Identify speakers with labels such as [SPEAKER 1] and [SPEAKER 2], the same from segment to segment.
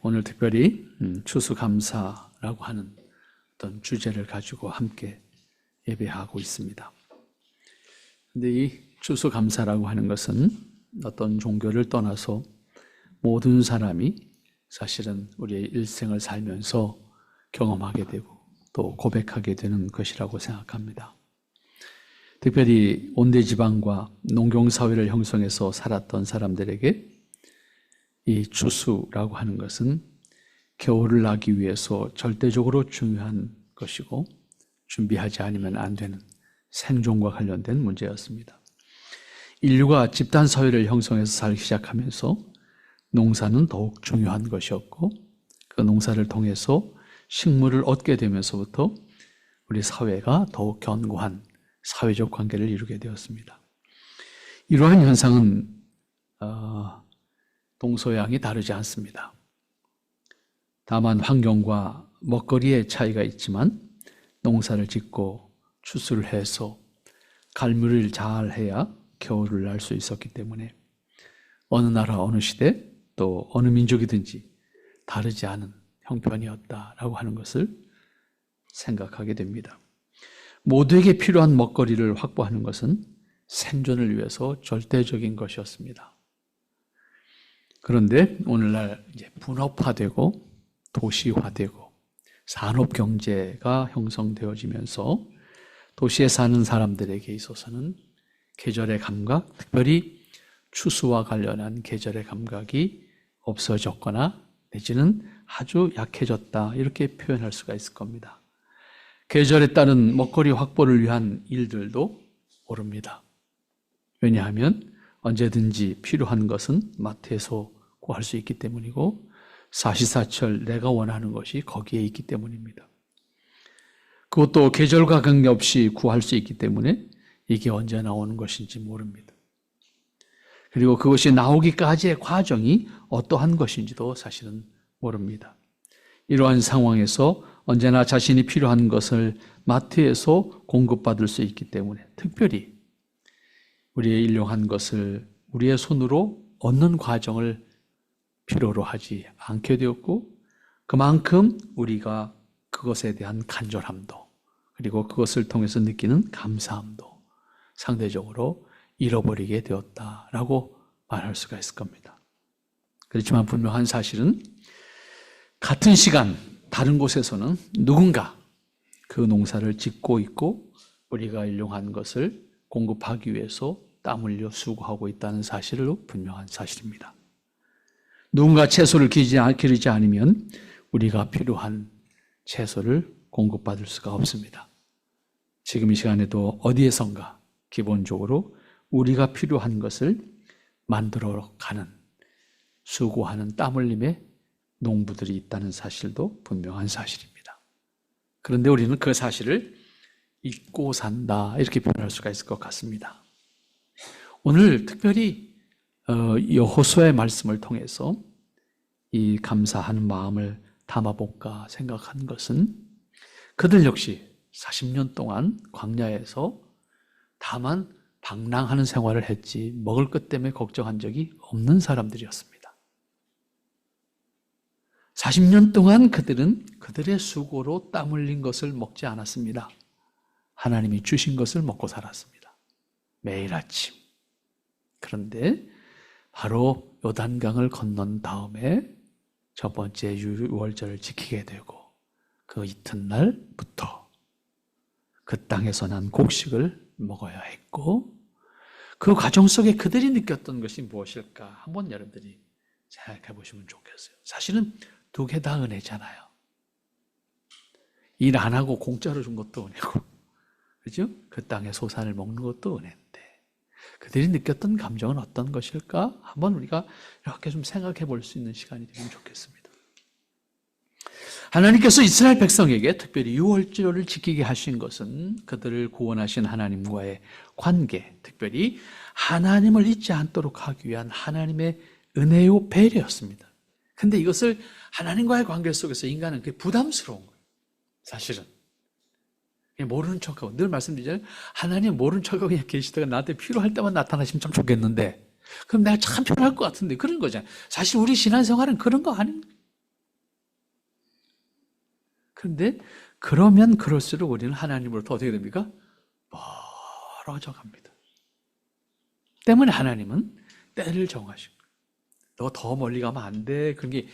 [SPEAKER 1] 오늘 특별히 추수감사라고 하는 어떤 주제를 가지고 함께 예배하고 있습니다. 근데 이 추수감사라고 하는 것은 어떤 종교를 떠나서 모든 사람이 사실은 우리의 일생을 살면서 경험하게 되고 또 고백하게 되는 것이라고 생각합니다. 특별히 온대지방과 농경사회를 형성해서 살았던 사람들에게 이 추수라고 하는 것은 겨울을 나기 위해서 절대적으로 중요한 것이고 준비하지 않으면 안 되는 생존과 관련된 문제였습니다. 인류가 집단사회를 형성해서 살기 시작하면서 농사는 더욱 중요한 것이었고 그 농사를 통해서 식물을 얻게 되면서부터 우리 사회가 더욱 견고한 사회적 관계를 이루게 되었습니다. 이러한 현상은 동서양이 다르지 않습니다. 다만 환경과 먹거리의 차이가 있지만 농사를 짓고 추수를 해서 갈무리를 잘 해야 겨울을 날 수 있었기 때문에 어느 나라 어느 시대 또 어느 민족이든지 다르지 않은 형편이었다라고 하는 것을 생각하게 됩니다. 모두에게 필요한 먹거리를 확보하는 것은 생존을 위해서 절대적인 것이었습니다. 그런데 오늘날 이제 분업화되고 도시화되고 산업 경제가 형성되어지면서 도시에 사는 사람들에게 있어서는 계절의 감각, 특별히 추수와 관련한 계절의 감각이 없어졌거나 내지는 아주 약해졌다 이렇게 표현할 수가 있을 겁니다. 계절에 따른 먹거리 확보를 위한 일들도 오릅니다. 왜냐하면 언제든지 필요한 것은 마트에서 구할 수 있기 때문이고 사시사철 내가 원하는 것이 거기에 있기 때문입니다. 그것도 계절과 관계없이 구할 수 있기 때문에 이게 언제 나오는 것인지 모릅니다. 그리고 그것이 나오기까지의 과정이 어떠한 것인지도 사실은 모릅니다. 이러한 상황에서 언제나 자신이 필요한 것을 마트에서 공급받을 수 있기 때문에 특별히 우리의 일용한 것을 우리의 손으로 얻는 과정을 필요로 하지 않게 되었고 그만큼 우리가 그것에 대한 간절함도 그리고 그것을 통해서 느끼는 감사함도 상대적으로 잃어버리게 되었다라고 말할 수가 있을 겁니다. 그렇지만 분명한 사실은 같은 시간 다른 곳에서는 누군가 그 농사를 짓고 있고 우리가 일용한 것을 공급하기 위해서 땀 흘려 수고하고 있다는 사실로 분명한 사실입니다. 누군가 채소를 기르지 않으면 우리가 필요한 채소를 공급받을 수가 없습니다. 지금 이 시간에도 어디에선가 기본적으로 우리가 필요한 것을 만들어가는 수고하는 땀 흘림의 농부들이 있다는 사실도 분명한 사실입니다. 그런데 우리는 그 사실을 잊고 산다 이렇게 표현할 수가 있을 것 같습니다. 오늘 특별히 여호수아의 말씀을 통해서 이 감사하는 마음을 담아볼까 생각한 것은 그들 역시 40년 동안 광야에서 다만 방랑하는 생활을 했지 먹을 것 때문에 걱정한 적이 없는 사람들이었습니다. 40년 동안 그들은 그들의 수고로 땀 흘린 것을 먹지 않았습니다. 하나님이 주신 것을 먹고 살았습니다. 매일 아침. 그런데 바로 요단강을 건넌 다음에 첫 번째 유월절을 지키게 되고 그 이튿날부터 그 땅에서 난 곡식을 먹어야 했고 그 과정 속에 그들이 느꼈던 것이 무엇일까 한번 여러분들이 생각해 보시면 좋겠어요. 사실은 두 개 다 은혜잖아요. 일 안 하고 공짜로 준 것도 은혜고 그렇죠? 그 땅의 소산을 먹는 것도 은혜인데 그들이 느꼈던 감정은 어떤 것일까? 한번 우리가 이렇게 좀 생각해 볼 수 있는 시간이 되면 좋겠습니다. 하나님께서 이스라엘 백성에게 특별히 유월절을 지키게 하신 것은 그들을 구원하신 하나님과의 관계, 특별히 하나님을 잊지 않도록 하기 위한 하나님의 은혜요 배려였습니다. 근데 이것을 하나님과의 관계 속에서 인간은 그게 부담스러운 거예요. 사실은. 모르는 척하고 늘 말씀드리잖아요. 하나님 모르는 척하고 그냥 계시다가 나한테 필요할 때만 나타나시면 참 좋겠는데 그럼 내가 참 편할 것 같은데 그런 거잖아요. 사실 우리 신앙생활은 그런 거 아닙니까? 그런데 그러면 그럴수록 우리는 하나님으로부터 어떻게 됩니까? 멀어져 갑니다. 때문에 하나님은 때를 정하시고, 너 더 멀리 가면 안 돼. 그런 게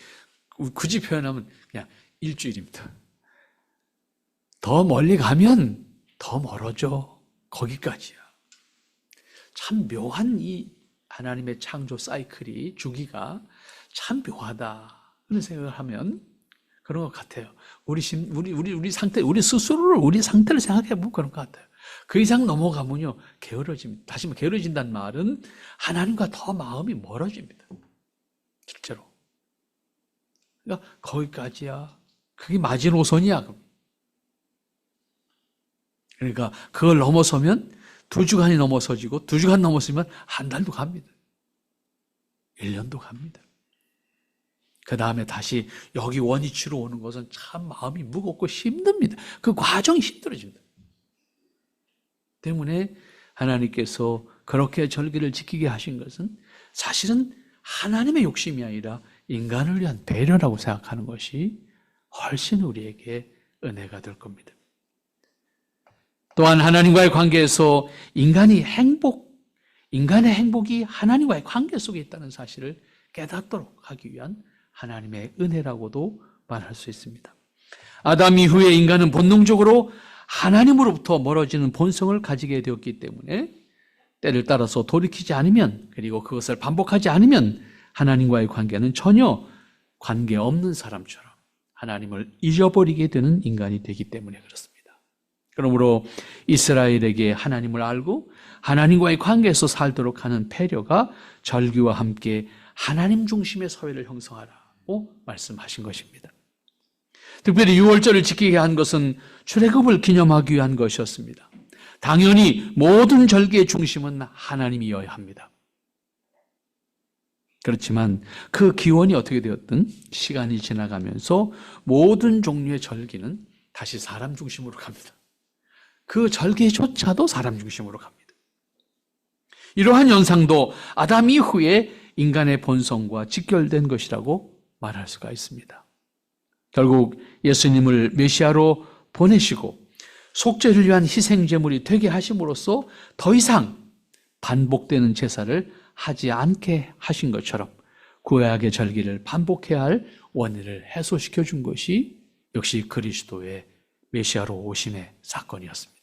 [SPEAKER 1] 굳이 표현하면 그냥 일주일입니다. 더 멀리 가면 더 멀어져. 거기까지야. 참 묘한 이 하나님의 창조 사이클이, 주기가 참 묘하다. 그런 생각을 하면 그런 것 같아요. 우리 상태, 우리 스스로를, 우리 상태를 생각해 보면 그런 것 같아요. 그 이상 넘어가면요, 게으러집니다. 다시 말해, 게으러진다는 말은 하나님과 더 마음이 멀어집니다. 실제로. 그러니까 거기까지야. 그게 마지노선이야. 그러니까 그걸 넘어서면 2주간이 넘어서지고 2주간 넘었으면 한 달도 갑니다. 1년도 갑니다. 그 다음에 다시 여기 원위치로 오는 것은 참 마음이 무겁고 힘듭니다. 그 과정이 힘들어집니다. 때문에 하나님께서 그렇게 절기를 지키게 하신 것은 사실은 하나님의 욕심이 아니라 인간을 위한 배려라고 생각하는 것이 훨씬 우리에게 은혜가 될 겁니다. 또한 하나님과의 관계에서 인간의 행복이 하나님과의 관계 속에 있다는 사실을 깨닫도록 하기 위한 하나님의 은혜라고도 말할 수 있습니다. 아담 이후에 인간은 본능적으로 하나님으로부터 멀어지는 본성을 가지게 되었기 때문에 때를 따라서 돌이키지 않으면, 그리고 그것을 반복하지 않으면 하나님과의 관계는 전혀 관계없는 사람처럼 하나님을 잊어버리게 되는 인간이 되기 때문에 그렇습니다. 그러므로 이스라엘에게 하나님을 알고 하나님과의 관계에서 살도록 하는 배려가 절기와 함께 하나님 중심의 사회를 형성하라고 말씀하신 것입니다. 특별히 유월절을 지키게 한 것은 출애굽을 기념하기 위한 것이었습니다. 당연히 모든 절기의 중심은 하나님이어야 합니다. 그렇지만 그 기원이 어떻게 되었든 시간이 지나가면서 모든 종류의 절기는 다시 사람 중심으로 갑니다. 그 절기조차도 사람 중심으로 갑니다. 이러한 현상도 아담 이후에 인간의 본성과 직결된 것이라고 말할 수가 있습니다. 결국 예수님을 메시아로 보내시고 속죄를 위한 희생제물이 되게 하심으로써 더 이상 반복되는 제사를 하지 않게 하신 것처럼 구약의 절기를 반복해야 할 원인을 해소시켜 준 것이 역시 그리스도의 메시아로 오심의 사건이었습니다.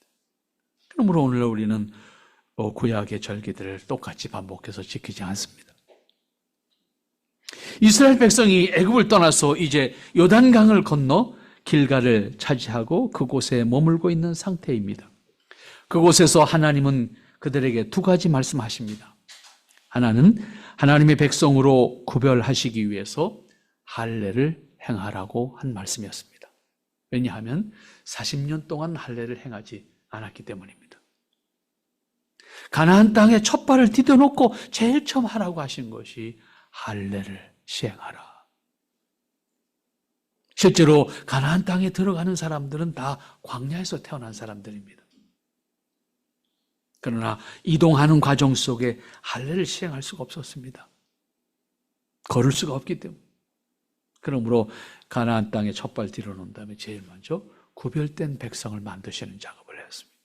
[SPEAKER 1] 그러므로 오늘 우리는 구약의 절기들을 똑같이 반복해서 지키지 않습니다. 이스라엘 백성이 애굽을 떠나서 이제 요단강을 건너 길가를 차지하고 그곳에 머물고 있는 상태입니다. 그곳에서 하나님은 그들에게 2가지 말씀하십니다. 하나는 하나님의 백성으로 구별하시기 위해서 할례를 행하라고 한 말씀이었습니다. 왜냐하면 40년 동안 할례를 행하지 않았기 때문입니다. 가나안 땅에 첫 발을 디뎌놓고 제일 처음 하라고 하신 것이 할례를 시행하라. 실제로 가나안 땅에 들어가는 사람들은 다 광야에서 태어난 사람들입니다. 그러나 이동하는 과정 속에 할례를 시행할 수가 없었습니다. 걸을 수가 없기 때문에. 그러므로 가나안 땅에 첫 발 들여놓은 다음에 제일 먼저 구별된 백성을 만드시는 작업을 했습니다.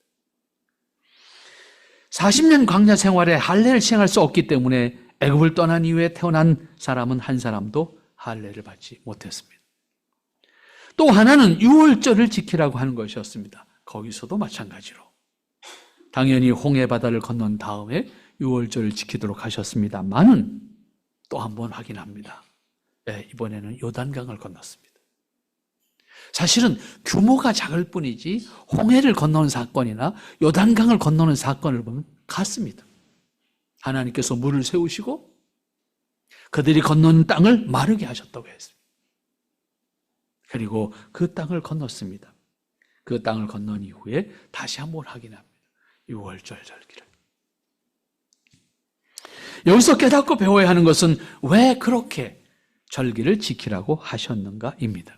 [SPEAKER 1] 40년 광야 생활에 할례를 시행할 수 없기 때문에 애굽을 떠난 이후에 태어난 사람은 한 사람도 할례를 받지 못했습니다. 또 하나는 유월절을 지키라고 하는 것이었습니다. 거기서도 마찬가지로 당연히 홍해 바다를 건넌 다음에 유월절을 지키도록 하셨습니다만은 또 한 번 확인합니다. 네, 이번에는 요단강을 건넜습니다. 사실은 규모가 작을 뿐이지 홍해를 건너는 사건이나 요단강을 건너는 사건을 보면 같습니다. 하나님께서 물을 세우시고 그들이 건너는 땅을 마르게 하셨다고 했습니다. 그리고 그 땅을 건넜습니다. 그 땅을 건넌 이후에 다시 한번 확인합니다. 6월절 절기를. 여기서 깨닫고 배워야 하는 것은 왜 그렇게 절기를 지키라고 하셨는가입니다.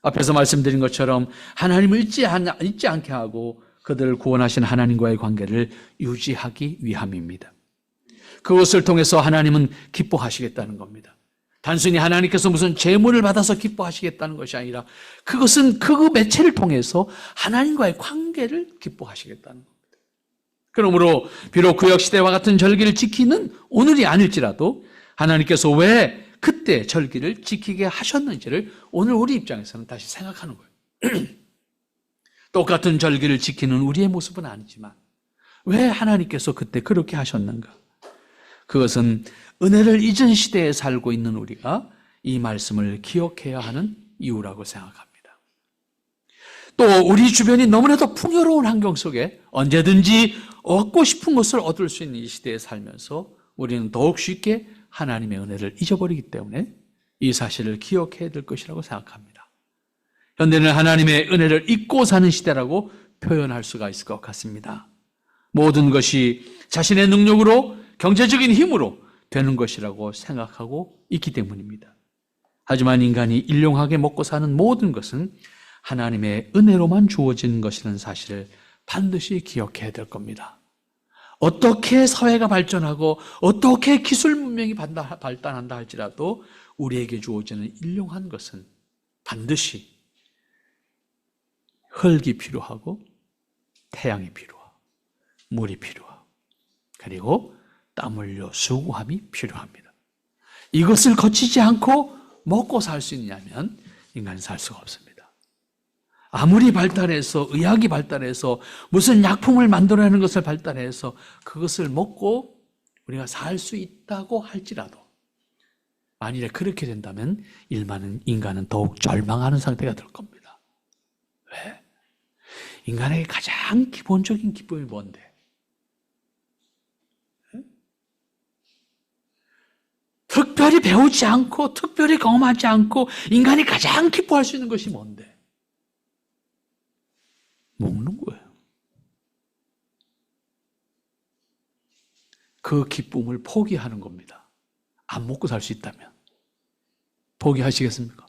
[SPEAKER 1] 앞에서 말씀드린 것처럼 하나님을 잊지 않게 하고 그들을 구원하신 하나님과의 관계를 유지하기 위함입니다. 그것을 통해서 하나님은 기뻐하시겠다는 겁니다. 단순히 하나님께서 무슨 재물을 받아서 기뻐하시겠다는 것이 아니라 그것은 그 매체를 통해서 하나님과의 관계를 기뻐하시겠다는 겁니다. 그러므로 비록 구역시대와 같은 절기를 지키는 오늘이 아닐지라도 하나님께서 왜 그때 절기를 지키게 하셨는지를 오늘 우리 입장에서는 다시 생각하는 거예요. 똑같은 절기를 지키는 우리의 모습은 아니지만 왜 하나님께서 그때 그렇게 하셨는가? 그것은 은혜를 잊은 시대에 살고 있는 우리가 이 말씀을 기억해야 하는 이유라고 생각합니다. 또 우리 주변이 너무나도 풍요로운 환경 속에 언제든지 얻고 싶은 것을 얻을 수 있는 이 시대에 살면서 우리는 더욱 쉽게 하나님의 은혜를 잊어버리기 때문에 이 사실을 기억해야 될 것이라고 생각합니다. 현대는 하나님의 은혜를 잊고 사는 시대라고 표현할 수가 있을 것 같습니다. 모든 것이 자신의 능력으로 경제적인 힘으로 되는 것이라고 생각하고 있기 때문입니다. 하지만 인간이 일용하게 먹고 사는 모든 것은 하나님의 은혜로만 주어지는 것이라는 사실을 반드시 기억해야 될 겁니다. 어떻게 사회가 발전하고 어떻게 기술 문명이 발달한다 할지라도 우리에게 주어지는 일용한 것은 반드시 흙이 필요하고 태양이 필요하고 물이 필요하고 그리고 땀 흘려 수고함이 필요합니다. 이것을 거치지 않고 먹고 살 수 있냐면 인간은 살 수가 없습니다. 아무리 발달해서 의학이 발달해서 무슨 약품을 만들어내는 것을 발달해서 그것을 먹고 우리가 살 수 있다고 할지라도 만일에 그렇게 된다면 인간은 더욱 절망하는 상태가 될 겁니다. 왜? 인간에게 가장 기본적인 기쁨이 뭔데? 특별히 배우지 않고 특별히 경험하지 않고 인간이 가장 기뻐할 수 있는 것이 뭔데? 먹는 거예요. 그 기쁨을 포기하는 겁니다. 안 먹고 살 수 있다면 포기하시겠습니까?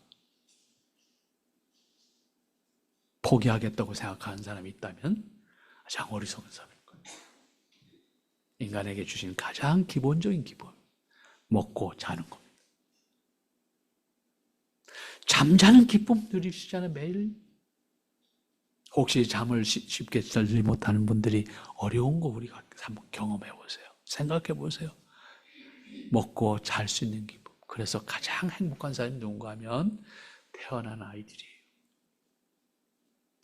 [SPEAKER 1] 포기하겠다고 생각하는 사람이 있다면 가장 어리석은 사람일 거예요. 인간에게 주신 가장 기본적인 기쁨, 먹고 자는 겁니다. 잠자는 기쁨 누리시잖아요, 매일. 혹시 잠을 쉽게 자지 못하는 분들이 어려운 거 우리가 한번 경험해 보세요. 생각해 보세요. 먹고 잘 수 있는 기쁨. 그래서 가장 행복한 사람이 누군가 하면 태어난 아이들이에요.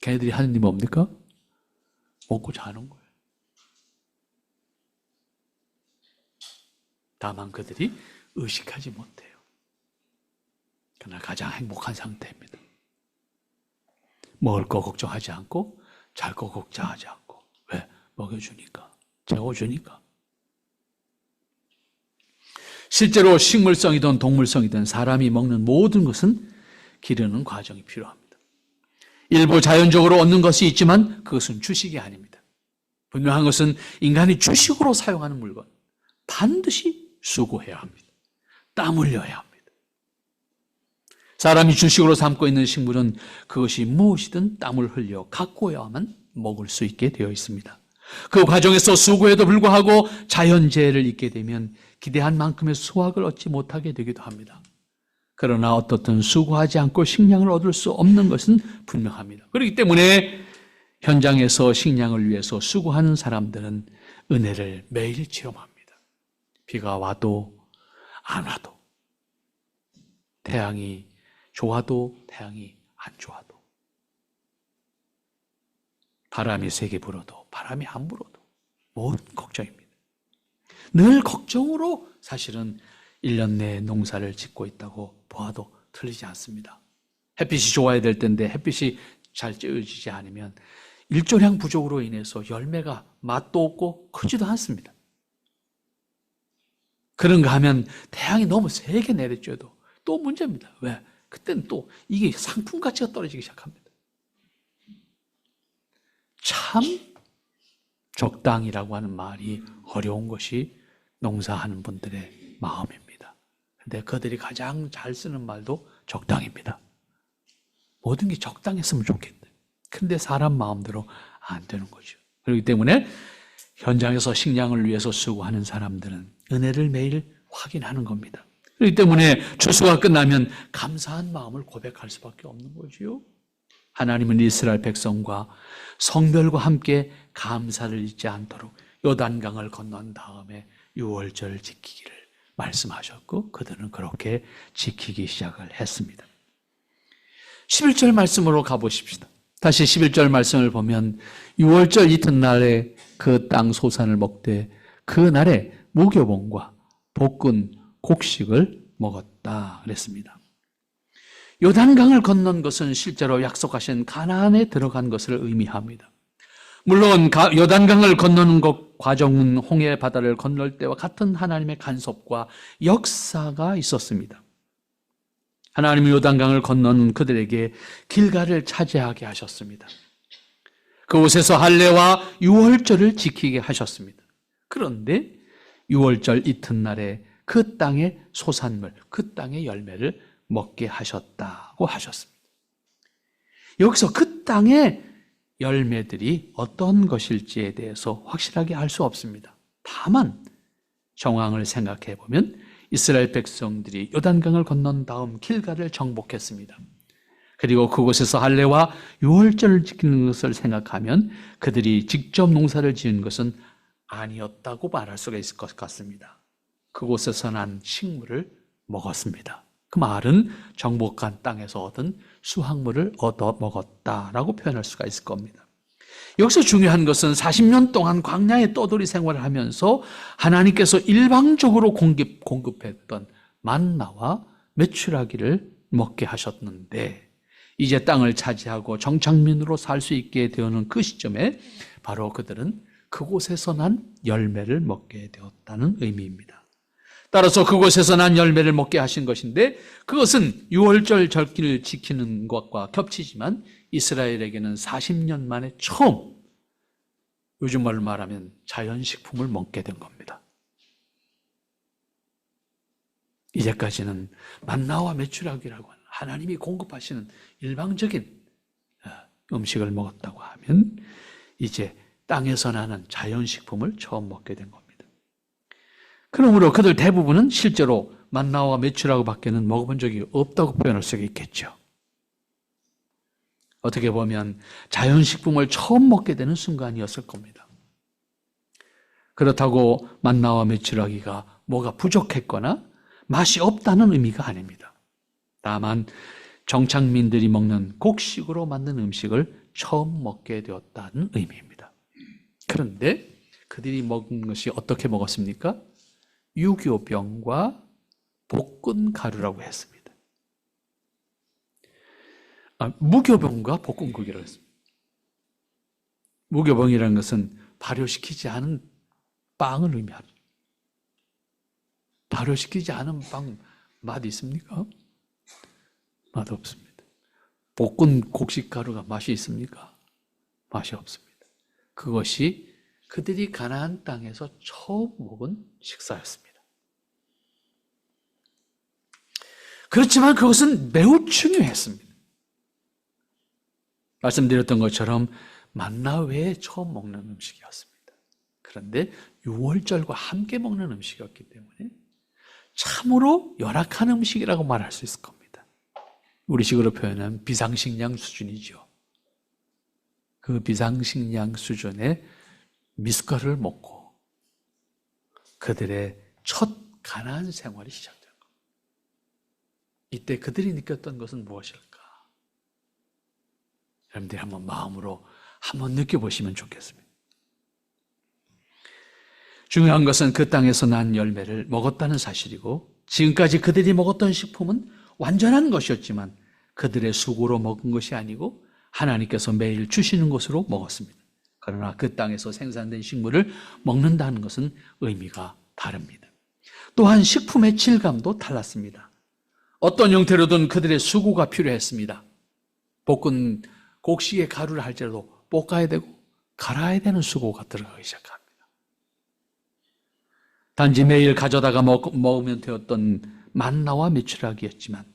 [SPEAKER 1] 걔네들이 하는 일이 뭡니까? 먹고 자는 거예요. 다만 그들이 의식하지 못해요. 그러나 가장 행복한 상태입니다. 먹을 거 걱정하지 않고 잘 거 걱정하지 않고. 왜? 먹여주니까, 재워주니까. 실제로 식물성이든 동물성이든 사람이 먹는 모든 것은 기르는 과정이 필요합니다. 일부 자연적으로 얻는 것이 있지만 그것은 주식이 아닙니다. 분명한 것은 인간이 주식으로 사용하는 물건 반드시 수고해야 합니다. 땀 흘려야 합니다. 사람이 주식으로 삼고 있는 식물은 그것이 무엇이든 땀을 흘려 가꾸어야만 먹을 수 있게 되어 있습니다. 그 과정에서 수고에도 불구하고 자연재해를 입게 되면 기대한 만큼의 수확을 얻지 못하게 되기도 합니다. 그러나 어떻든 수고하지 않고 식량을 얻을 수 없는 것은 분명합니다. 그렇기 때문에 현장에서 식량을 위해서 수고하는 사람들은 은혜를 매일 체험합니다. 비가 와도 안 와도, 태양이 좋아도 태양이 안 좋아도, 바람이 세게 불어도 바람이 안 불어도 모든 걱정입니다. 늘 걱정으로 사실은 1년 내에 농사를 짓고 있다고 보아도 틀리지 않습니다. 햇빛이 좋아야 될 텐데 햇빛이 잘 쬐어지지 않으면 일조량 부족으로 인해서 열매가 맛도 없고 크지도 않습니다. 그런가 하면 태양이 너무 세게 내리쬐도 또 문제입니다. 왜? 그때는 또 이게 상품 가치가 떨어지기 시작합니다. 참 적당이라고 하는 말이 어려운 것이 농사하는 분들의 마음입니다. 근데 그들이 가장 잘 쓰는 말도 적당입니다. 모든 게 적당했으면 좋겠네. 근데 사람 마음대로 안 되는 거죠. 그렇기 때문에 현장에서 식량을 위해서 수고하는 사람들은 은혜를 매일 확인하는 겁니다. 그렇기 때문에 추수가 끝나면 감사한 마음을 고백할 수밖에 없는 거지요. 하나님은 이스라엘 백성과 성별과 함께 감사를 잊지 않도록 요단강을 건넌 다음에 유월절을 지키기를 말씀하셨고 그들은 그렇게 지키기 시작을 했습니다. 11절 말씀으로 가보십시다. 다시 11절 말씀을 보면 유월절 이튿날에 그 땅 소산을 먹되 그 날에 무교봉과 볶은 곡식을 먹었다 그랬습니다. 요단강을 건넌 것은 실제로 약속하신 가나안에 들어간 것을 의미합니다. 물론 요단강을 건너는 것 과정은 홍해 바다를 건널 때와 같은 하나님의 간섭과 역사가 있었습니다. 하나님은 요단강을 건너는 그들에게 길가를 차지하게 하셨습니다. 그곳에서 할례와 유월절을 지키게 하셨습니다. 그런데 유월절 이튿날에 그 땅의 소산물, 그 땅의 열매를 먹게 하셨다고 하셨습니다. 여기서 그 땅의 열매들이 어떤 것일지에 대해서 확실하게 알 수 없습니다. 다만 정황을 생각해 보면 이스라엘 백성들이 요단강을 건넌 다음 길가를 정복했습니다. 그리고 그곳에서 할례와 유월절을 지키는 것을 생각하면 그들이 직접 농사를 지은 것은 아니었다고 말할 수가 있을 것 같습니다. 그곳에서 난 식물을 먹었습니다. 그 말은 정복한 땅에서 얻은 수확물을 얻어 먹었다라고 표현할 수가 있을 겁니다. 여기서 중요한 것은 40년 동안 광야의 떠돌이 생활을 하면서 하나님께서 일방적으로 공급했던 만나와 메추라기를 먹게 하셨는데 이제 땅을 차지하고 정착민으로 살 수 있게 되는 그 시점에 바로 그들은 그곳에서 난 열매를 먹게 되었다는 의미입니다. 따라서 그곳에서 난 열매를 먹게 하신 것인데 그것은 유월절 절기를 지키는 것과 겹치지만 이스라엘에게는 40년 만에 처음 요즘 말로 말하면 자연식품을 먹게 된 겁니다. 이제까지는 만나와 메추라기라고 하는 하나님이 공급하시는 일방적인 음식을 먹었다고 하면 이제 땅에서 나는 자연식품을 처음 먹게 된 겁니다. 그러므로 그들 대부분은 실제로 만나와 메추라기 밖에는 먹어본 적이 없다고 표현할 수 있겠죠. 어떻게 보면 자연식품을 처음 먹게 되는 순간이었을 겁니다. 그렇다고 만나와 메추라기가 뭐가 부족했거나 맛이 없다는 의미가 아닙니다. 다만 정착민들이 먹는 곡식으로 만든 음식을 처음 먹게 되었다는 의미입니다. 그런데 그들이 먹은 것이 어떻게 먹었습니까? 유교병과 볶은 가루라고 했습니다. 무교병과 볶은 국이라고 했습니다. 무교병이라는 것은 발효시키지 않은 빵을 의미합니다. 발효시키지 않은 빵 맛 있습니까? 맛 없습니다. 볶은 곡식 가루가 맛이 있습니까? 맛이 없습니다. 그것이 그들이 가나안 땅에서 처음 먹은 식사였습니다. 그렇지만 그것은 매우 중요했습니다. 말씀드렸던 것처럼 만나 외에 처음 먹는 음식이었습니다. 그런데 유월절과 함께 먹는 음식이었기 때문에 참으로 열악한 음식이라고 말할 수 있을 겁니다. 우리식으로 표현하면 비상식량 수준이죠. 그 비상식량 수준의 미숫가루를 먹고 그들의 첫 가나안 생활이 시작된 겁니다. 이때 그들이 느꼈던 것은 무엇일까? 여러분들이 한번 마음으로 한번 느껴보시면 좋겠습니다. 중요한 것은 그 땅에서 난 열매를 먹었다는 사실이고 지금까지 그들이 먹었던 식품은 완전한 것이었지만 그들의 수고로 먹은 것이 아니고 하나님께서 매일 주시는 것으로 먹었습니다. 그러나 그 땅에서 생산된 식물을 먹는다는 것은 의미가 다릅니다. 또한 식품의 질감도 달랐습니다. 어떤 형태로든 그들의 수고가 필요했습니다. 볶은 곡식의 가루를 할지라도 볶아야 되고 갈아야 되는 수고가 들어가기 시작합니다. 단지 매일 가져다가 먹으면 되었던 만나와 메추라기였지만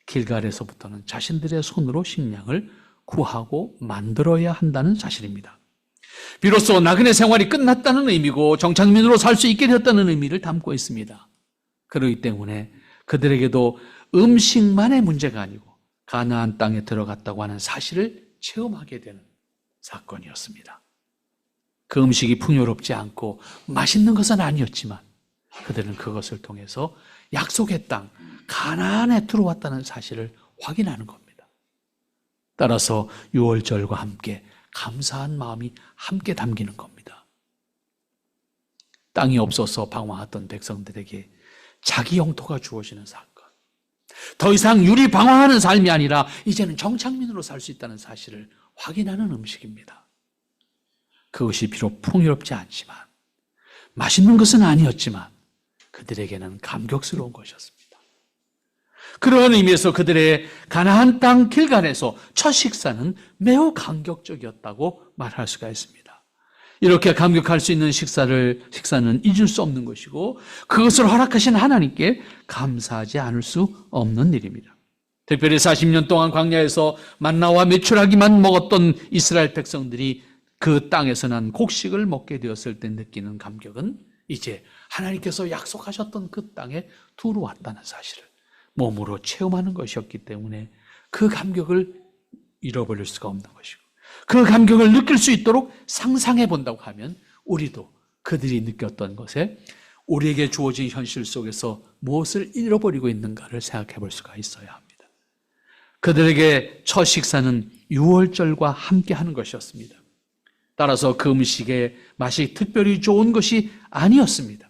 [SPEAKER 1] 길갈에서부터는 자신들의 손으로 식량을 구하고 만들어야 한다는 사실입니다. 비로소 나그네 생활이 끝났다는 의미고 정착민으로 살 수 있게 되었다는 의미를 담고 있습니다. 그렇기 때문에 그들에게도 음식만의 문제가 아니고 가나안 땅에 들어갔다고 하는 사실을 체험하게 되는 사건이었습니다. 그 음식이 풍요롭지 않고 맛있는 것은 아니었지만 그들은 그것을 통해서 약속의 땅 가나안에 들어왔다는 사실을 확인하는 겁니다. 따라서 유월절과 함께 감사한 마음이 함께 담기는 겁니다. 땅이 없어서 방황했던 백성들에게 자기 영토가 주어지는 사건. 더 이상 유리 방황하는 삶이 아니라 이제는 정착민으로 살 수 있다는 사실을 확인하는 음식입니다. 그것이 비록 풍요롭지 않지만 맛있는 것은 아니었지만 그들에게는 감격스러운 것이었습니다. 그런 의미에서 그들의 가나안 땅 길갈에서 첫 식사는 매우 감격적이었다고 말할 수가 있습니다. 이렇게 감격할 수 있는 식사는 잊을 수 없는 것이고 그것을 허락하신 하나님께 감사하지 않을 수 없는 일입니다. 특별히 40년 동안 광야에서 만나와 메추라기만 먹었던 이스라엘 백성들이 그 땅에서 난 곡식을 먹게 되었을 때 느끼는 감격은 이제 하나님께서 약속하셨던 그 땅에 들어왔다는 사실을 몸으로 체험하는 것이었기 때문에 그 감격을 잃어버릴 수가 없는 것이고 그 감격을 느낄 수 있도록 상상해 본다고 하면 우리도 그들이 느꼈던 것에 우리에게 주어진 현실 속에서 무엇을 잃어버리고 있는가를 생각해 볼 수가 있어야 합니다. 그들에게 첫 식사는 유월절과 함께 하는 것이었습니다. 따라서 그 음식의 맛이 특별히 좋은 것이 아니었습니다.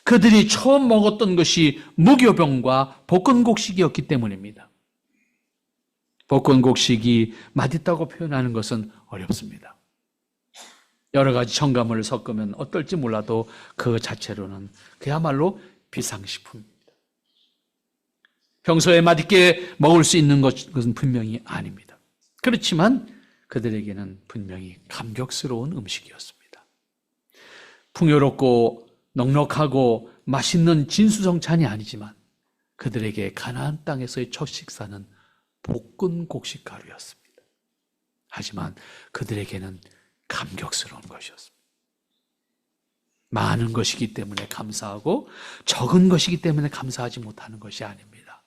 [SPEAKER 1] 그들이 처음 먹었던 것이 무교병과 볶은곡식이었기 때문입니다. 볶은곡식이 맛있다고 표현하는 것은 어렵습니다. 여러 가지 첨가물을 섞으면 어떨지 몰라도 그 자체로는 그야말로 비상식품입니다. 평소에 맛있게 먹을 수 있는 것은 분명히 아닙니다. 그렇지만 그들에게는 분명히 감격스러운 음식이었습니다. 풍요롭고 넉넉하고 맛있는 진수성찬이 아니지만 그들에게 가나안 땅에서의 첫 식사는 볶은 곡식 가루였습니다. 하지만 그들에게는 감격스러운 것이었습니다. 많은 것이기 때문에 감사하고 적은 것이기 때문에 감사하지 못하는 것이 아닙니다.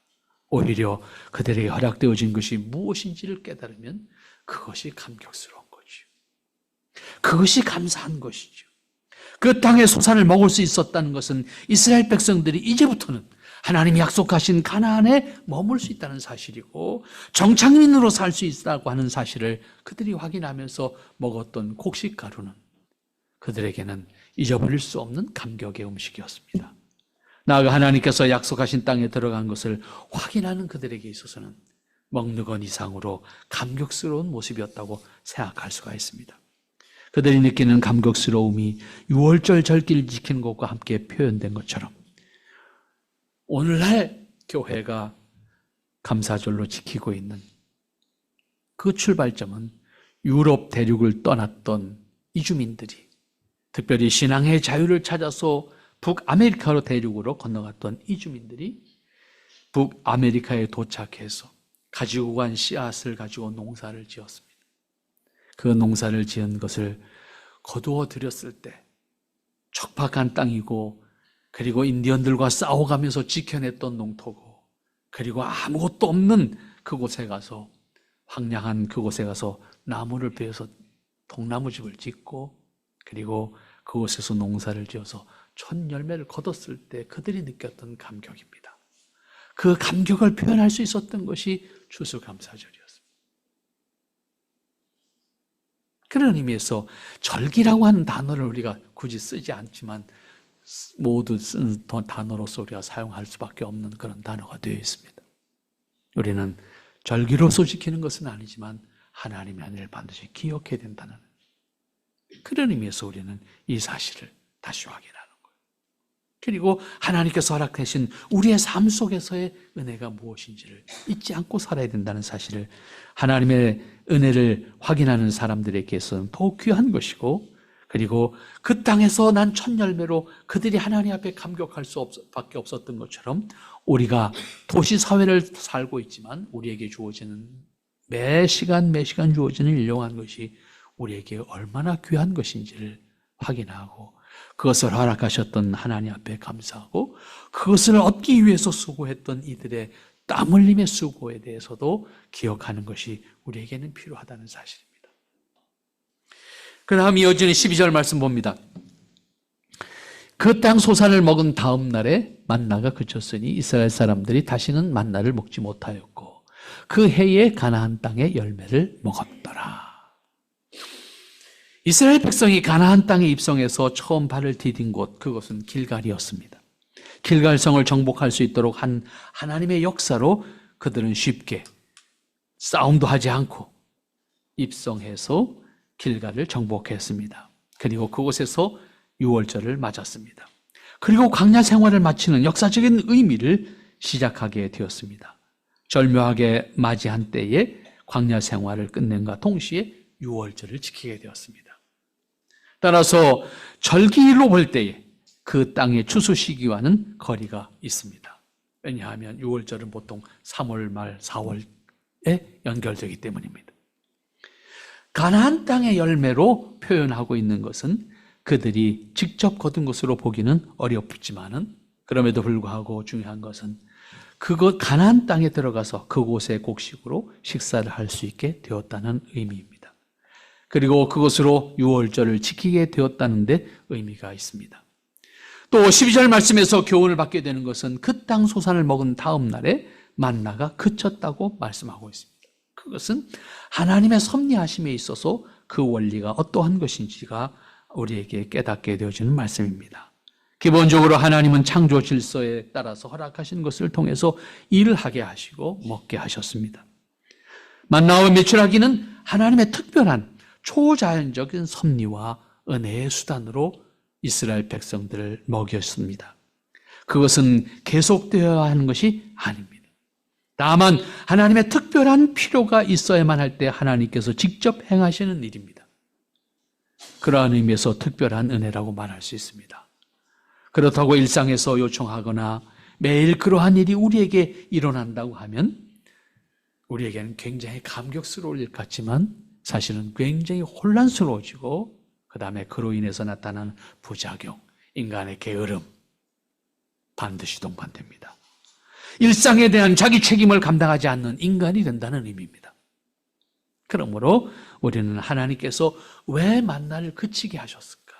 [SPEAKER 1] 오히려 그들에게 허락되어진 것이 무엇인지를 깨달으면 그것이 감격스러운 거지요. 그것이 감사한 것이죠. 그 땅의 소산을 먹을 수 있었다는 것은 이스라엘 백성들이 이제부터는 하나님이 약속하신 가나안에 머물 수 있다는 사실이고 정착민으로 살 수 있다고 하는 사실을 그들이 확인하면서 먹었던 곡식 가루는 그들에게는 잊어버릴 수 없는 감격의 음식이었습니다. 나아가 하나님께서 약속하신 땅에 들어간 것을 확인하는 그들에게 있어서는 먹는 것 이상으로 감격스러운 모습이었다고 생각할 수가 있습니다. 그들이 느끼는 감격스러움이 유월절 절기를 지키는 것과 함께 표현된 것처럼 오늘날 교회가 감사절로 지키고 있는 그 출발점은 유럽 대륙을 떠났던 이주민들이 특별히 신앙의 자유를 찾아서 북아메리카로 대륙으로 건너갔던 이주민들이 북아메리카에 도착해서 가지고 간 씨앗을 가지고 농사를 지었습니다. 그 농사를 지은 것을 거두어 들였을 때 척박한 땅이고 그리고 인디언들과 싸워가면서 지켜냈던 농토고 그리고 아무것도 없는 그곳에 가서 황량한 그곳에 가서 나무를 베어서 통나무집을 짓고 그리고 그곳에서 농사를 지어서 첫 열매를 거뒀을 때 그들이 느꼈던 감격입니다. 그 감격을 표현할 수 있었던 것이 추수감사절이었습니다. 그런 의미에서 절기라고 하는 단어를 우리가 굳이 쓰지 않지만 모두 쓰는 단어로서 우리가 사용할 수밖에 없는 그런 단어가 되어 있습니다. 우리는 절기로서 지키는 것은 아니지만 하나님의 은혜를 반드시 기억해야 된다는 그런 의미에서 우리는 이 사실을 다시 확인하는 거예요. 그리고 하나님께서 허락하신 우리의 삶 속에서의 은혜가 무엇인지를 잊지 않고 살아야 된다는 사실을 하나님의 은혜를 확인하는 사람들에게서는 더욱 귀한 것이고 그리고 그 땅에서 난 첫 열매로 그들이 하나님 앞에 감격할 수밖에 없었던 것처럼 우리가 도시 사회를 살고 있지만 우리에게 주어지는 매 시간 주어지는 일용한 것이 우리에게 얼마나 귀한 것인지를 확인하고 그것을 허락하셨던 하나님 앞에 감사하고 그것을 얻기 위해서 수고했던 이들의 땀 흘림의 수고에 대해서도 기억하는 것이 우리에게는 필요하다는 사실입니다. 그 다음 이어지는 12절 말씀 봅니다. 그 땅 소산을 먹은 다음 날에 만나가 그쳤으니 이스라엘 사람들이 다시는 만나를 먹지 못하였고 그 해에 가나안 땅의 열매를 먹었더라. 이스라엘 백성이 가나안 땅에 입성해서 처음 발을 디딘 곳, 그것은 길갈이었습니다. 길갈성을 정복할 수 있도록 한 하나님의 역사로 그들은 쉽게 싸움도 하지 않고 입성해서 길갈을 정복했습니다. 그리고 그곳에서 유월절을 맞았습니다. 그리고 광야 생활을 마치는 역사적인 의미를 시작하게 되었습니다. 절묘하게 맞이한 때에 광야 생활을 끝낸과 동시에 유월절을 지키게 되었습니다. 따라서 절기로 볼 때에 그 땅의 추수 시기와는 거리가 있습니다. 왜냐하면 유월절은 보통 3월 말 4월에 연결되기 때문입니다. 가나안 땅의 열매로 표현하고 있는 것은 그들이 직접 거둔 것으로 보기는 어렵지만은 그럼에도 불구하고 중요한 것은 그곳 가나안 땅에 들어가서 그곳의 곡식으로 식사를 할 수 있게 되었다는 의미입니다. 그리고 그것으로 유월절을 지키게 되었다는 데 의미가 있습니다. 또 12절 말씀에서 교훈을 받게 되는 것은 그 땅 소산을 먹은 다음 날에 만나가 그쳤다고 말씀하고 있습니다. 그것은 하나님의 섭리하심에 있어서 그 원리가 어떠한 것인지가 우리에게 깨닫게 되어지는 말씀입니다. 기본적으로 하나님은 창조 질서에 따라서 허락하신 것을 통해서 일을 하게 하시고 먹게 하셨습니다. 만나와 메추라기는 하나님의 특별한 초자연적인 섭리와 은혜의 수단으로 이스라엘 백성들을 먹였습니다. 그것은 계속되어야 하는 것이 아닙니다. 다만 하나님의 특별한 필요가 있어야만 할 때 하나님께서 직접 행하시는 일입니다. 그러한 의미에서 특별한 은혜라고 말할 수 있습니다. 그렇다고 일상에서 요청하거나 매일 그러한 일이 우리에게 일어난다고 하면 우리에게는 굉장히 감격스러울 일 같지만 사실은 굉장히 혼란스러워지고 그 다음에 그로 인해서 나타나는 부작용, 인간의 게으름 반드시 동반됩니다. 일상에 대한 자기 책임을 감당하지 않는 인간이 된다는 의미입니다. 그러므로 우리는 하나님께서 왜 만나를 그치게 하셨을까?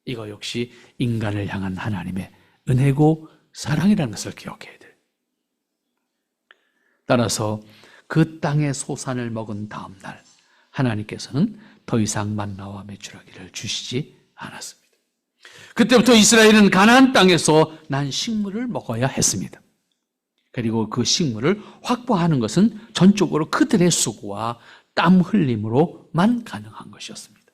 [SPEAKER 1] 이거 역시 인간을 향한 하나님의 은혜고 사랑이라는 것을 기억해야 돼요. 따라서 그 땅의 소산을 먹은 다음 날 하나님께서는 더 이상 만나와 메추라기를 주시지 않았습니다. 그때부터 이스라엘은 가나안 땅에서 난 식물을 먹어야 했습니다. 그리고 그 식물을 확보하는 것은 전적으로 그들의 수고와 땀 흘림으로만 가능한 것이었습니다.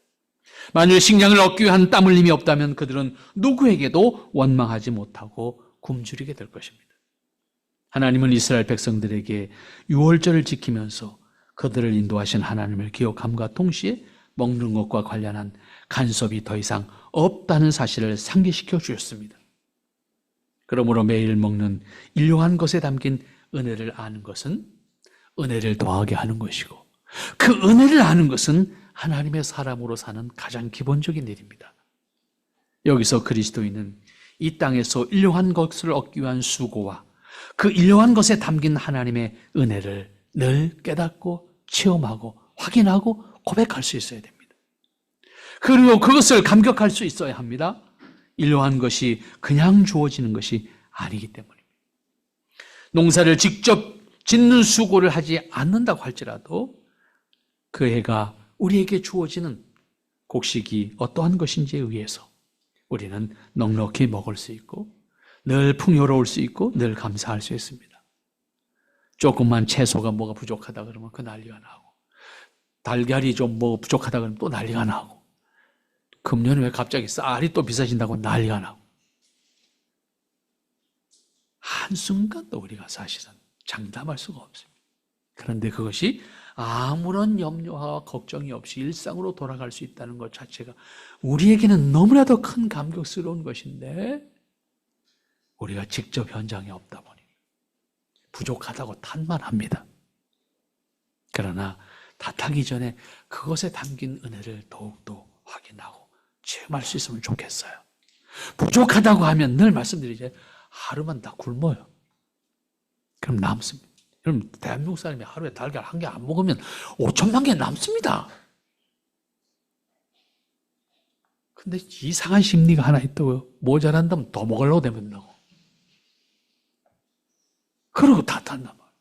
[SPEAKER 1] 만일 식량을 얻기 위한 땀 흘림이 없다면 그들은 누구에게도 원망하지 못하고 굶주리게 될 것입니다. 하나님은 이스라엘 백성들에게 유월절을 지키면서 그들을 인도하신 하나님을 기억함과 동시에 먹는 것과 관련한 간섭이 더 이상 없다는 사실을 상기시켜 주셨습니다. 그러므로 매일 먹는 일용한 것에 담긴 은혜를 아는 것은 은혜를 더하게 하는 것이고 그 은혜를 아는 것은 하나님의 사람으로 사는 가장 기본적인 일입니다. 여기서 그리스도인은 이 땅에서 일용한 것을 얻기 위한 수고와 그 일용한 것에 담긴 하나님의 은혜를 늘 깨닫고 체험하고 확인하고 고백할 수 있어야 됩니다. 그리고 그것을 감격할 수 있어야 합니다. 일용한 것이 그냥 주어지는 것이 아니기 때문입니다. 농사를 직접 짓는 수고를 하지 않는다고 할지라도 그 해가 우리에게 주어지는 곡식이 어떠한 것인지에 의해서 우리는 넉넉히 먹을 수 있고 늘 풍요로울 수 있고 늘 감사할 수 있습니다. 조금만 채소가 뭐가 부족하다 그러면 그 난리가 나고 달걀이 좀 뭐 부족하다 그러면 또 난리가 나고 금년에 왜 갑자기 쌀이 또 비싸진다고 난리가 나고 한순간도 우리가 사실은 장담할 수가 없습니다. 그런데 그것이 아무런 염려와 걱정이 없이 일상으로 돌아갈 수 있다는 것 자체가 우리에게는 너무나도 큰 감격스러운 것인데 우리가 직접 현장에 없다 보니 부족하다고 탓만 합니다. 그러나 탓하기 전에 그것에 담긴 은혜를 더욱더 확인하고 체험할 수 있으면 좋겠어요. 부족하다고 하면 늘 말씀드리죠. 하루만 다 굶어요. 그럼 남습니다. 여러분, 대한민국 사람이 하루에 달걀 한 개 안 먹으면 5천만 개 남습니다. 근데 이상한 심리가 하나 있다고요. 모자란다면 더 먹으려고 되면다고. 그러고 다 탄단 말이에요.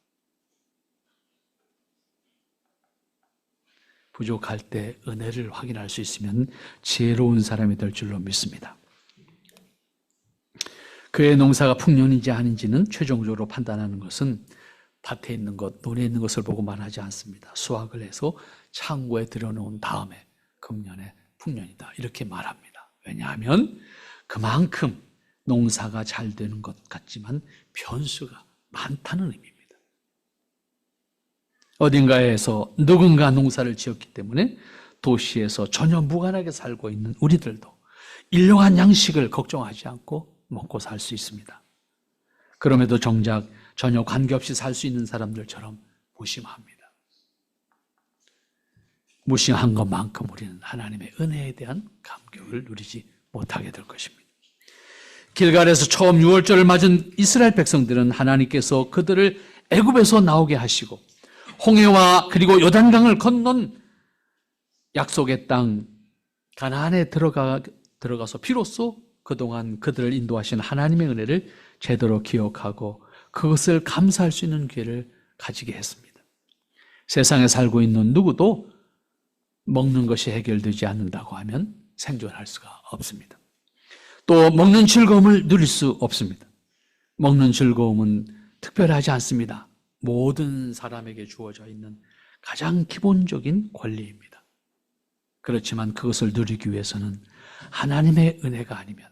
[SPEAKER 1] 부족할 때 은혜를 확인할 수 있으면 지혜로운 사람이 될 줄로 믿습니다. 그의 농사가 풍년인지 아닌지는 최종적으로 판단하는 것은 밭에 있는 것, 논에 있는 것을 보고만 하지 않습니다. 수확을 해서 창고에 들여놓은 다음에 금년에 풍년이다 이렇게 말합니다. 왜냐하면 그만큼 농사가 잘 되는 것 같지만 변수가 많다는 의미입니다. 어딘가에서 누군가 농사를 지었기 때문에 도시에서 전혀 무관하게 살고 있는 우리들도 일용한 양식을 걱정하지 않고 먹고 살 수 있습니다. 그럼에도 정작 전혀 관계없이 살 수 있는 사람들처럼 무심합니다. 무심한 것만큼 우리는 하나님의 은혜에 대한 감격을 누리지 못하게 될 것입니다. 길갈에서 처음 유월절을 맞은 이스라엘 백성들은 하나님께서 그들을 애굽에서 나오게 하시고 홍해와 그리고 요단강을 건넌 약속의 땅 가나안에 들어가서 비로소 그동안 그들을 인도하신 하나님의 은혜를 제대로 기억하고 그것을 감사할 수 있는 기회를 가지게 했습니다. 세상에 살고 있는 누구도 먹는 것이 해결되지 않는다고 하면 생존할 수가 없습니다. 또 먹는 즐거움을 누릴 수 없습니다. 먹는 즐거움은 특별하지 않습니다. 모든 사람에게 주어져 있는 가장 기본적인 권리입니다. 그렇지만 그것을 누리기 위해서는 하나님의 은혜가 아니면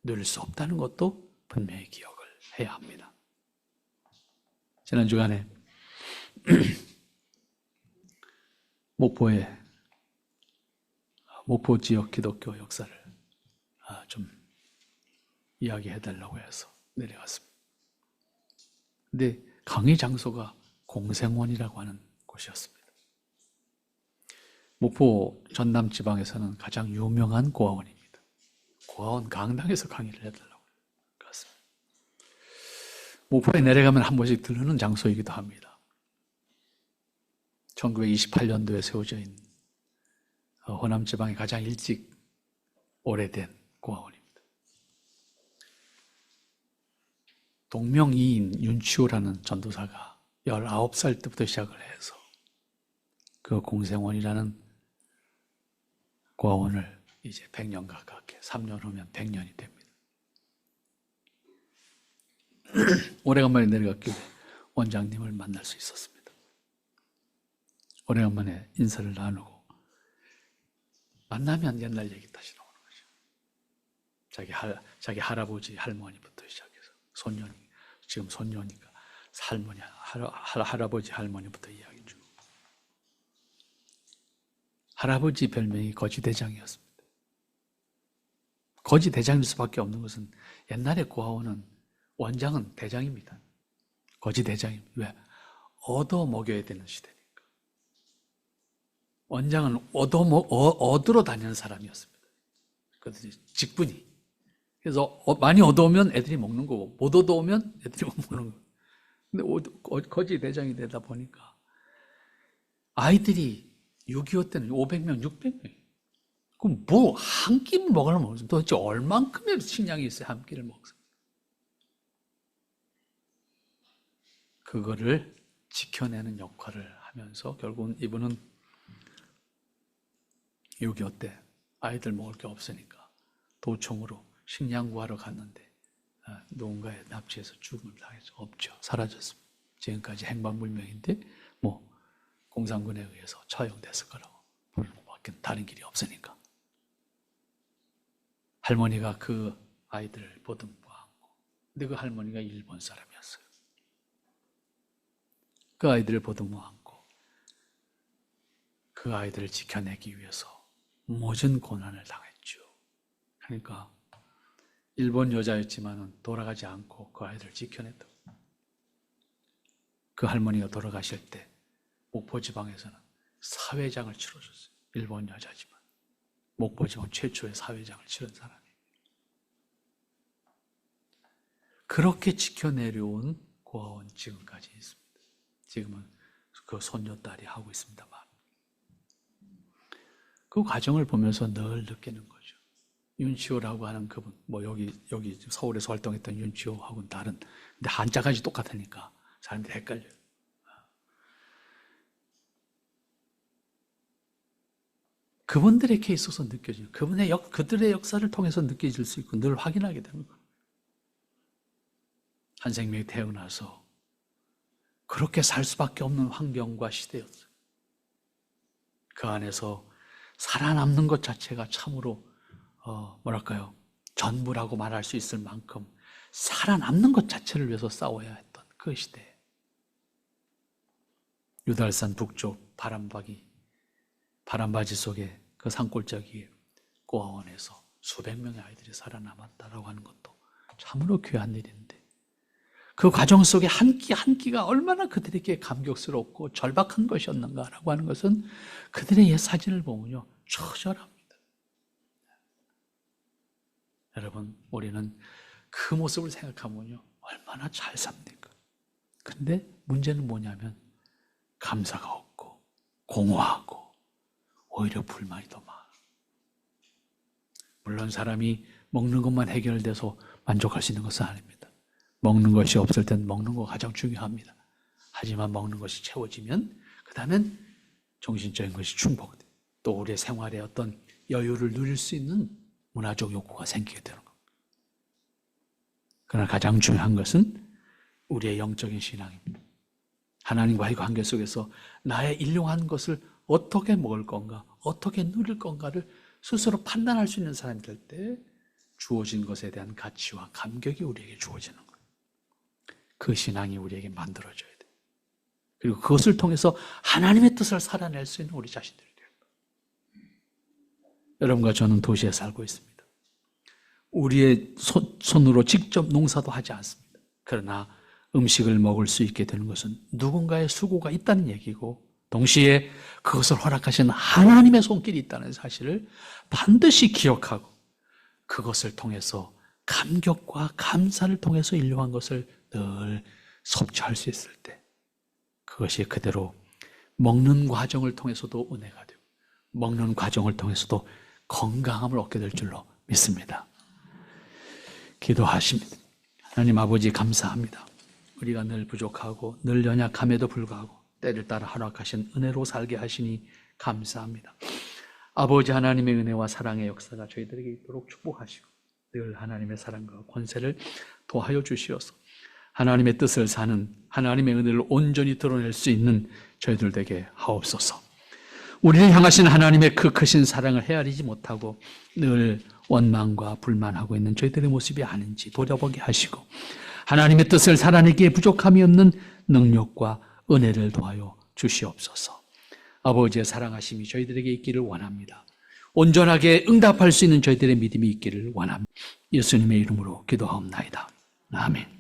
[SPEAKER 1] 누릴 수 없다는 것도 분명히 기억을 해야 합니다. 지난 주간에 목포 지역 기독교 역사를 좀 이야기해달라고 해서 내려갔습니다. 근데 강의 장소가 공생원이라고 하는 곳이었습니다. 목포 전남 지방에서는 가장 유명한 고아원입니다. 고아원 강당에서 강의를 해달라고 갔습니다. 목포에 내려가면 한 번씩 들르는 장소이기도 합니다. 1928년도에 세워져 있는 호남 지방에 가장 일찍 오래된 고아원입니다. 동명이인 윤치호라는 전도사가 19살 때부터 시작을 해서 그 공생원이라는 고아원을 이제 100년 가깝게 3년 후면 100년이 됩니다. 오래간만에 내려갔길래 원장님을 만날 수 있었습니다. 오래간만에 인사를 나누고 만나면 옛날 얘기 다시 나오는 거죠. 자기 할아버지 할머니부터 시작해서 손녀니 지금 손녀니까 할머니 할아버지 할머니부터 이야기 중. 할아버지 별명이 거지대장이었습니다. 거지대장일 수밖에 없는 것은 옛날에 고아원은 원장은 대장입니다. 거지대장입니다. 왜? 얻어먹여야 되는 시대니까. 원장은 얻으러 다니는 사람이었습니다. 그래서 직분이. 그래서 많이 얻어오면 애들이 먹는 거고 못 얻어오면 애들이 못 먹는 거고. 근데 거지대장이 되다 보니까 아이들이 6.25 때는 500명, 600명. 그럼 뭐 한 끼를 먹으려면 도대체 얼만큼의 식량이 있어야 한 끼를 먹어요? 그거를 지켜내는 역할을 하면서 결국은 이분은 6.25 때 아이들 먹을 게 없으니까 도청으로 식량 구하러 갔는데 누군가에 납치해서 죽음을 당해서 없죠. 사라졌습니다. 지금까지 행방불명인데 뭐 공산군에 의해서 처형됐을 거라고 밖에 다른 길이 없으니까. 할머니가 그 아이들을 보듬고 안고, 근데 그 할머니가 일본 사람이었어요. 그 아이들을 보듬고 안고 그 아이들을 지켜내기 위해서 모든 고난을 당했죠. 그러니까 일본 여자였지만 돌아가지 않고 그 아이들을 지켜냈다고. 그 할머니가 돌아가실 때 목포지방에서는 사회장을 치러줬어요. 일본 여자지만 목포지방 최초의 사회장을 치른 사람이. 그렇게 지켜내려온 고아원 지금까지 있습니다. 지금은 그 손녀딸이 하고 있습니다만 그 과정을 보면서 늘 느끼는 거죠. 윤치호라고 하는 그분, 여기 서울에서 활동했던 윤치호하고는 다른, 근데 한자까지 똑같으니까 사람들이 헷갈려요. 그분들에게 있어서 느껴지는, 그들의 역사를 통해서 느껴질 수 있고 늘 확인하게 되는 거예요. 한 생명이 태어나서 그렇게 살 수밖에 없는 환경과 시대였어요. 그 안에서 살아남는 것 자체가 참으로 전부라고 말할 수 있을 만큼 살아남는 것 자체를 위해서 싸워야 했던 그 시대에 유달산 북쪽 바람바지 속에 그 산골짜기에 고아원에서 수백 명의 아이들이 살아남았다라고 하는 것도 참으로 귀한 일인데 그 과정 속에 한 끼 한 끼가 얼마나 그들에게 감격스럽고 절박한 것이었는가라고 하는 것은 그들의 옛 사진을 보면요 처절합니다. 여러분, 우리는 그 모습을 생각하면요 얼마나 잘 삽니까? 그런데 문제는 뭐냐면 감사가 없고 공허하고 오히려 불만이 더 많아. 물론 사람이 먹는 것만 해결돼서 만족할 수 있는 것은 아닙니다. 먹는 것이 없을 땐 먹는 거 가장 중요합니다. 하지만 먹는 것이 채워지면 그 다음엔 정신적인 것이 충족돼. 또 우리의 생활에 어떤 여유를 누릴 수 있는 문화적 욕구가 생기게 되는 겁니다. 그러나 가장 중요한 것은 우리의 영적인 신앙입니다. 하나님과의 관계 속에서 나의 일용한 것을 어떻게 먹을 건가, 어떻게 누릴 건가를 스스로 판단할 수 있는 사람이 될 때 주어진 것에 대한 가치와 감격이 우리에게 주어지는 거예요. 그 신앙이 우리에게 만들어져야 돼요. 그리고 그것을 통해서 하나님의 뜻을 살아낼 수 있는 우리 자신들이 돼요. 여러분과 저는 도시에 살고 있습니다. 우리의 손으로 직접 농사도 하지 않습니다. 그러나 음식을 먹을 수 있게 되는 것은 누군가의 수고가 있다는 얘기고 동시에 그것을 허락하신 하나님의 손길이 있다는 사실을 반드시 기억하고 그것을 통해서 감격과 감사를 통해서 일용한 것을 늘 섭취할 수 있을 때 그것이 그대로 먹는 과정을 통해서도 은혜가 되고 먹는 과정을 통해서도 건강함을 얻게 될 줄로 믿습니다. 기도하십니다. 하나님 아버지 감사합니다. 우리가 늘 부족하고 늘 연약함에도 불구하고 때를 따라 허락하신 은혜로 살게 하시니 감사합니다. 아버지 하나님의 은혜와 사랑의 역사가 저희들에게 있도록 축복하시고 늘 하나님의 사랑과 권세를 도하여 주시어서 하나님의 뜻을 사는 하나님의 은혜를 온전히 드러낼 수 있는 저희들 되게 하옵소서. 우리를 향하신 하나님의 그 크신 사랑을 헤아리지 못하고 늘 원망과 불만하고 있는 저희들의 모습이 아닌지 돌아보게 하시고 하나님의 뜻을 살아내기에 부족함이 없는 능력과 은혜를 도하여 주시옵소서. 아버지의 사랑하심이 저희들에게 있기를 원합니다. 온전하게 응답할 수 있는 저희들의 믿음이 있기를 원합니다. 예수님의 이름으로 기도하옵나이다. 아멘.